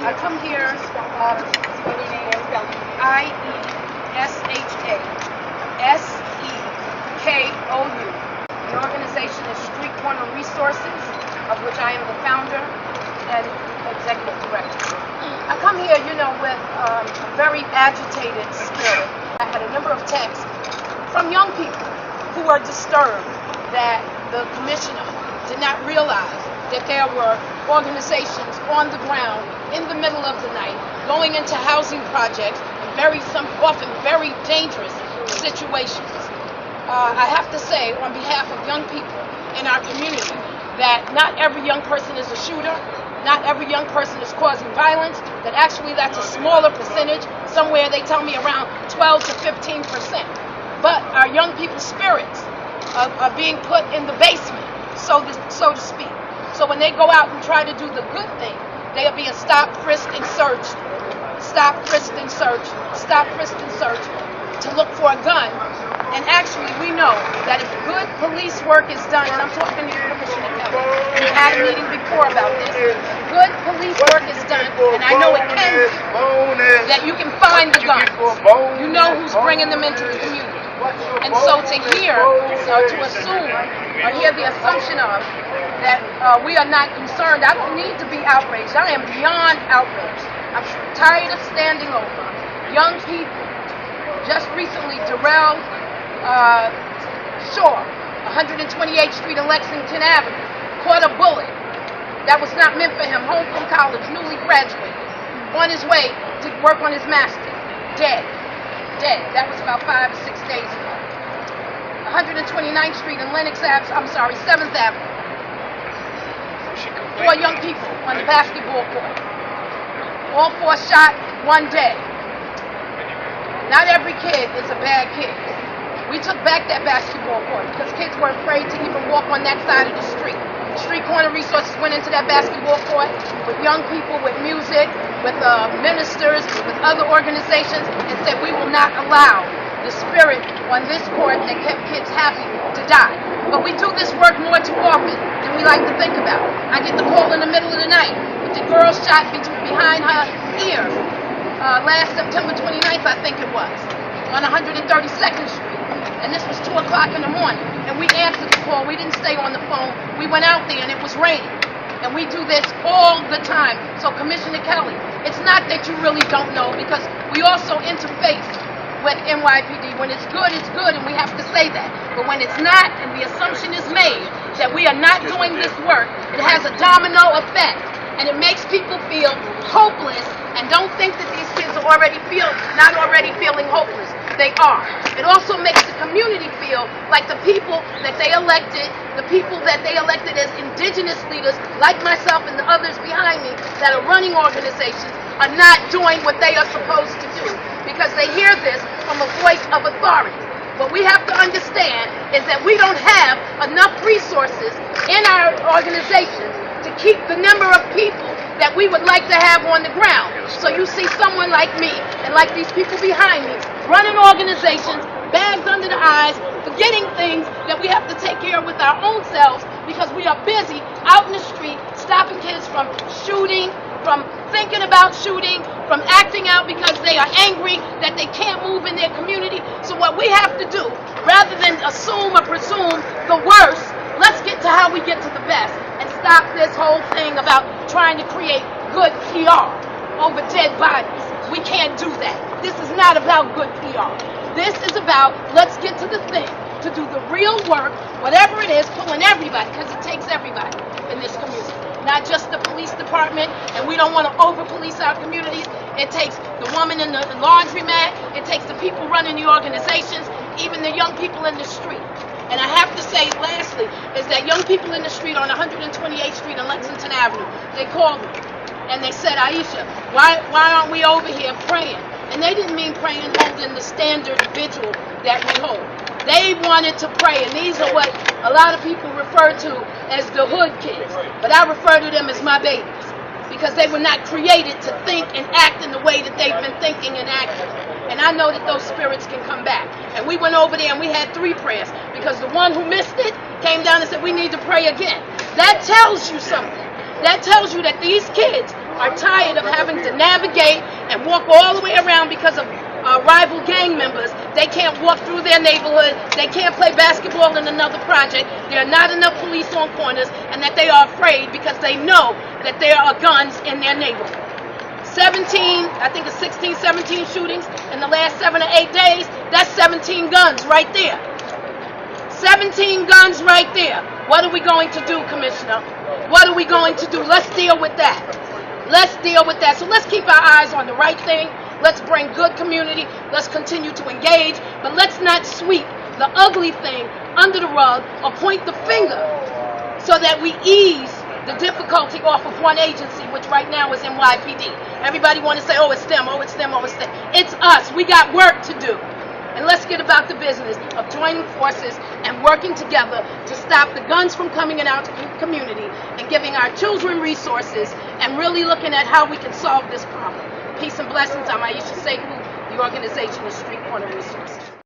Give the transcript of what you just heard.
I come here, Iesha, Sekou. The organization is Street Corner Resources, of which I am the founder and executive director. I come here, with a very agitated spirit. I had a number of texts from young people who are disturbed that the commissioner did not realize that there were organizations on the ground in the middle of the night going into housing projects in often very dangerous situations. I have to say, on behalf of young people in our community, that not every young person is a shooter, not every young person is causing violence, that actually that's a smaller percentage. Somewhere they tell me around 12 to 15%. But our young people's spirits are being put in the basement, so to speak. So when they go out and try to do the good thing, they are being stopped, frisked, and searched. Stop, frisked, and searched. Stop, frisked, and searched to look for a gun. And actually, we know that if good police work is done, and I'm talking to you, Commissioner Kelly, we had a meeting before about this, good police work is done, and I know it can be, that you can find the guns. You know who's bringing them into the community. And so to hear, to assume, or hear the assumption of, that we are not concerned, I don't need to be outraged. I am beyond outraged. I'm tired of standing over young people. Just recently, Darrell Shaw, 128th Street and Lexington Avenue, caught a bullet that was not meant for him, home from college, newly graduated, on his way to work on his master's, dead. That was about 5 or 6 days ago. 129th Street and 7th Avenue. 4 young people on the basketball court. All 4 shot, 1 dead. Not every kid is a bad kid. We took back that basketball court because kids were afraid to even walk on that side of the street. Street Corner Resources went into that basketball court with young people, with music, with ministers, with other organizations, and said we will not allow the spirit on this court that kept kids happy to die. But we do this work more too often than we like to think about. I get the call in the middle of the night with the girl shot behind her ear last September 29th, I think it was, on 132nd Street. And this was 2 o'clock in the morning. And we answered the call. We didn't stay on the phone. We went out there and it was raining. And we do this all the time. So Commissioner Kelly, it's not that you really don't know, because we also interface with NYPD. When it's good, and we have to say that. But when it's not, and the assumption is made that we are not doing this work, it has a domino effect. And it makes people feel hopeless, and don't think that these kids are not already feeling hopeless. They are. It also makes the community feel like the people that they elected as indigenous leaders, like myself and the others behind me that are running organizations, are not doing what they are supposed to do, because they hear this from a voice of authority. What we have to understand is that we don't have enough resources in our organizations to keep the number of people that we would like to have on the ground. So you see someone like me and like these people behind me running organizations, bags under the eyes, forgetting things that we have to take care of with our own selves, because we are busy out in the street stopping kids from shooting, from thinking about shooting, from acting out because they are angry that they can't move in their community. So what we have to do, rather than assume or presume the worst, let's get to how we get to the best, and stop this whole thing about trying to create good PR over dead bodies. We can't do that. This is not about good PR. This is about, let's get to the thing, to do the real work, whatever it is, pulling everybody, because it takes everybody in this community. Not just the police department, and we don't want to over-police our communities. It takes the woman in the laundromat, it takes the people running the organizations, even the young people in the street. And I have to say, lastly, is that young people in the street on 128th Street and Lexington Avenue, they called me and they said, Iesha, why aren't we over here praying? And they didn't mean praying holding the standard vigil that we hold. They wanted to pray, and these are what a lot of people refer to as the hood kids. But I refer to them as my babies, because they were not created to think and act in the way that they've been thinking and acting. And I know that those spirits can come back. And we went over there and we had 3 prayers, because the one who missed it came down and said, we need to pray again. That tells you something. That tells you that these kids are tired of having to navigate and walk all the way around because of rival gang members. They can't walk through their neighborhood. They can't play basketball in another project. There are not enough police on corners, and that they are afraid because they know that there are guns in their neighborhood. 17, I think it's 16, 17 shootings in the last 7 or 8 days. That's 17 guns right there. 17 guns right there. What are we going to do, Commissioner? What are we going to do? Let's deal with that. Let's deal with that. So let's keep our eyes on the right thing. Let's bring good community. Let's continue to engage. But let's not sweep the ugly thing under the rug or point the finger so that we ease the difficulty off of one agency, which right now is NYPD. Everybody want to say, oh, it's them, oh, it's them, oh, it's them. It's us. We got work to do. And let's get about the business of joining forces and working together to stop the guns from coming in our community and giving our children resources and really looking at how we can solve this problem. Peace and blessings. I'm Iesha Sekou. The organization is Street Corner Resources.